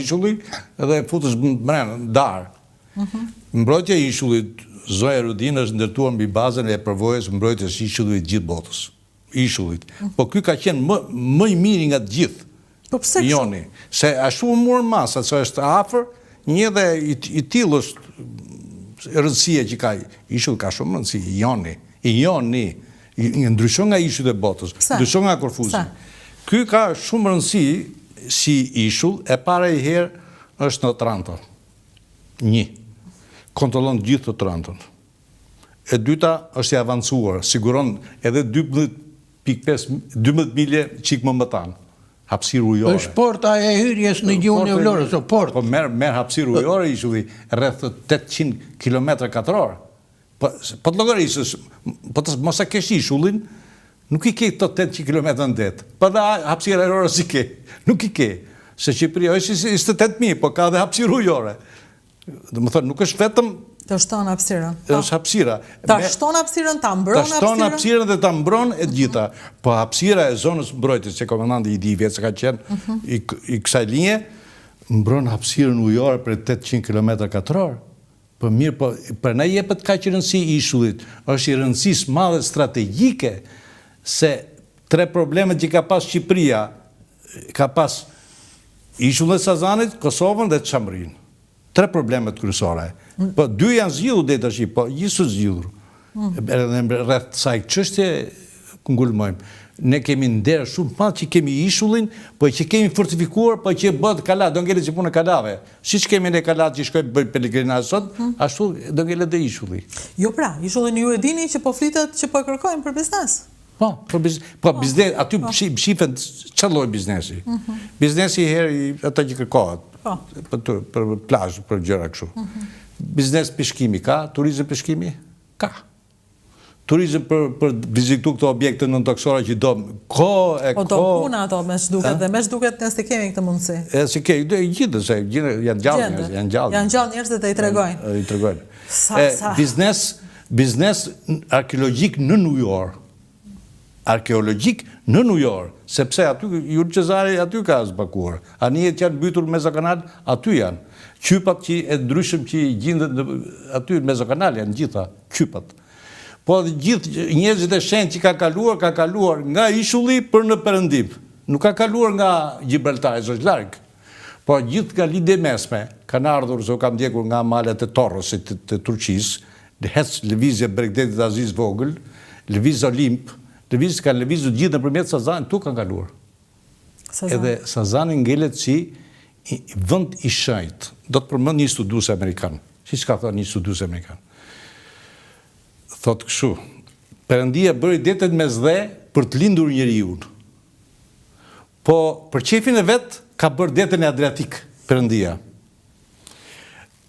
ishulli dhe futës mrenë, darë. Mbrojtja e ishullit, Zoja Rudin është ndërtuar mbi bazën e përvojës mbrojtjes së ishullit gjithë botës. Ishullit. Po ky ka qenë më i miri nga të gjithë. Po pse Joni, se ashtu u morën masa, se është afër, një dhe i tillë është rëndësia që ka ishulli ka shumë rëndësi, Joni, ndryshon nga ishullit e botës, ndryshon nga Korfuzi. Ky ka shumë rëndësi si ishull, e para i herë është në Otranto. Kontrollon gjithë të Otranton. E dyta është i avancuar, siguron edhe 12 milje qik më tanë. Hapësirë ujore. Është porta e hyrjes në gjuhën e Vlorës, o port. Po merë hapësirë ujore, ishulli rreth 800 km2. Po të llogarisësh, po të mos e kesh ishullin, nuk i ke të 800 km në det. Po dhe hapësirë ujore si ke. Nuk i ke. Se Shqipëria është 28.000, po ka dhe hapësirë ujore. Dhe më thënë, nuk është vetëm... Të shton hapësirën. është hapësira. Ta shton hapësirën, ta mbron hapësirën. Ta shton hapësirën dhe ta mbron e gjitha. Po hapësira e zonës mbrojtjes, që komandanti i di vetë se ka qenë i kësaj linje, mbron hapësirën ujore për 800 km2. Po mirë, po për na jepet kaq rëndësi ishullit, është i rëndësisë madhe strategjike se 3 problemet që ka pas Shqipëria, ka pas ishullin e Sazanit, Kosovën dhe Çamrinë. 3 problemet kryesore. Po 2 janë zgjidhur deri tash, po gjithë zgjidhur. Edhe rreth kësaj çështje ku ngulmojmë. Ne kemi nder shumë madh që kemi ishullin, po që kemi fortifikuar, po që bëhet kala, do ngelet si punë kalave. Siç kemi ne kalat që shkojnë bëjnë pelegrinazh sot, ashtu do ngelet dhe ishulli. Jo pra, ishullin ju e dini që po flitet që po kërkojnë për biznes. Po biznes, aty shifen çfarë lloj biznesi. Biznesi herë ata që kërkohet. Për plazh, për gjëra kështu. Biznes peshkimi ka, turizëm peshkimi ka. Turizëm për vizitu këto objekte nëntoksore që do Po do puna ato me ç'duket dhe me ç'duket ne se kemi këtë mundësi. E si ke, gjithë se janë gjallë, janë gjallë njerëzit dhe i tregojnë. I tregojnë. Biznes arkeologjik në New York. Arkeologjik në New York, sepse aty Juli Cezari aty ka zbakuar. Anijet që janë mbytur në Mezokanal, aty janë. Qypat që e ndryshëm që gjenden aty në Mezokanal janë gjitha qypat. Po dhe gjithë njerëzit e shenjtë që ka kaluar nga ishulli për në perëndim. Nuk ka kaluar nga Gibraltari, është larg. Po gjithë nga lindje mesme kanë ardhur, se u kam ndjekur nga malet e Torrosit të Turqisë, lëvizje Bregdetit Aziz Vogël, lëviz Olimp, kanë lëvizur gjithë nëpërmjet Sazanit, tu kanë kaluar. Edhe Sazani ngelet si vend i shenjtë. Do të përmend një studiues amerikan. Siç ka thënë një studiues amerikan. Thotë kështu: Perëndia bëri detet mes dhe për të lindur njeriu. Po për qefin e vet ka bërë detën e Adriatik, Perëndia.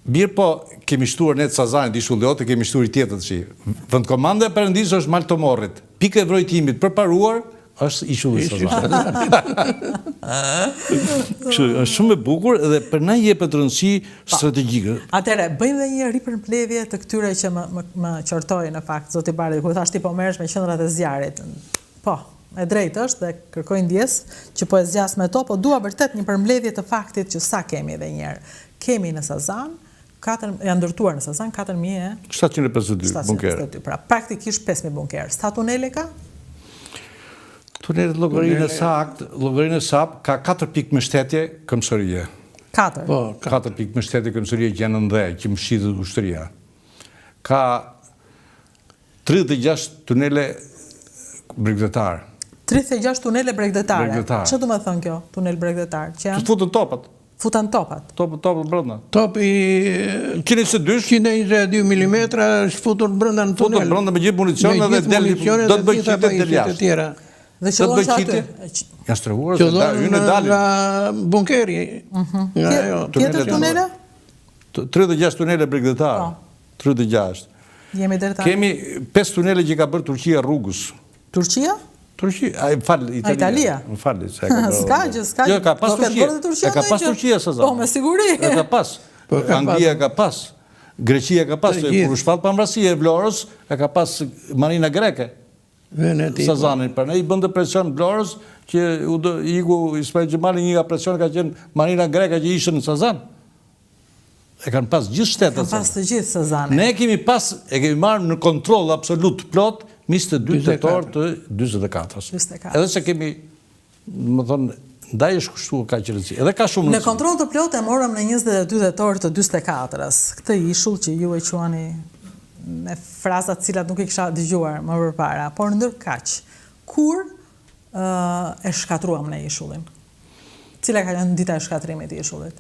Mirë po, kemi shtuar ne të Sazanit, ishulliot, kemi shtuar i tjetët që. Vendkomanda e Perëndisë është Maltomorrit. Pikë e vrojtimit përparuar është ishulli Sazanit. Është shumë e bukur dhe për na jepet rëndësi strategjike. Atëre, bëjmë dhe një ripërmbledhje të këtyre që më qortoi në fakt, zoti Bardhi, kur thash ti po merresh me qendrat e zjarrit. Po, e drejtë është dhe kërkoj ndjes që po e zgjas me to, po dua vërtet një përmbledhje të faktit që sa kemi edhe një herë. Kemi në Sazan janë ndërtuar në Sazan 4.752 bunkerë. Pra praktikisht 5.000 bunkerë. Sa tunele ka? Tunelet llogarinë e sakt ka 4 pikë mbështetje këmbësorie. 4? Po, 4 pikë mbështetje këmbësorie që janë ndë, që mbështetet ushtria. Ka 36 tunele bregdetar. 36 tunele bregdetare. Çfarë do të thonë kjo, tunel bregdetar? Që janë futën topat. Futan topat. Topat brenda. Topi 122 mm është futur brenda në tunel. Futur brenda me gjithë municionet dhe do të bëj qytet del jashtë. Dhe qëllon që aty. Janë strehuar se hyn e dalin. Nga bunkeri. Tjetër tunele? 36 tunele bregdetare. 36. Jemi deri tani. Kemi 5 tunele që ka bërë Turqia rrugës. Turqia? Italia. Më falë. S'ka gjë. Jo, ka pas Turqia. Ka pas Turqia Sazan. Po, me siguri. Ka pas. Anglia ka pas. Greqia ka pas. Kur u shfall pamërasia e Vlorës, ka pas marina greke. Venet Sazanin. Për ne i bëndë presion Vlorës që iku Ismail Gjemali një nga presion ka qenë marina greka që ishën në Sazan. E kanë pas gjithë shtetet. Kanë pas të gjithë Sazane. Ne kemi marrë në kontroll absolut plot 22 tetor të 24-ës. Edhe se kemi, më thonë, ndaj është kushtu ka qërëci. Edhe ka shumë në kontroll të plot e morëm në 22 tetor të 24-ës. Këtë ishull që ju e quani me frazat cilat nuk i kisha dëgjuar më përpara, por ndër kaq. Kur e shkatruam në ishullin? Cila ka qenë dita e shkatrimit të ishullit?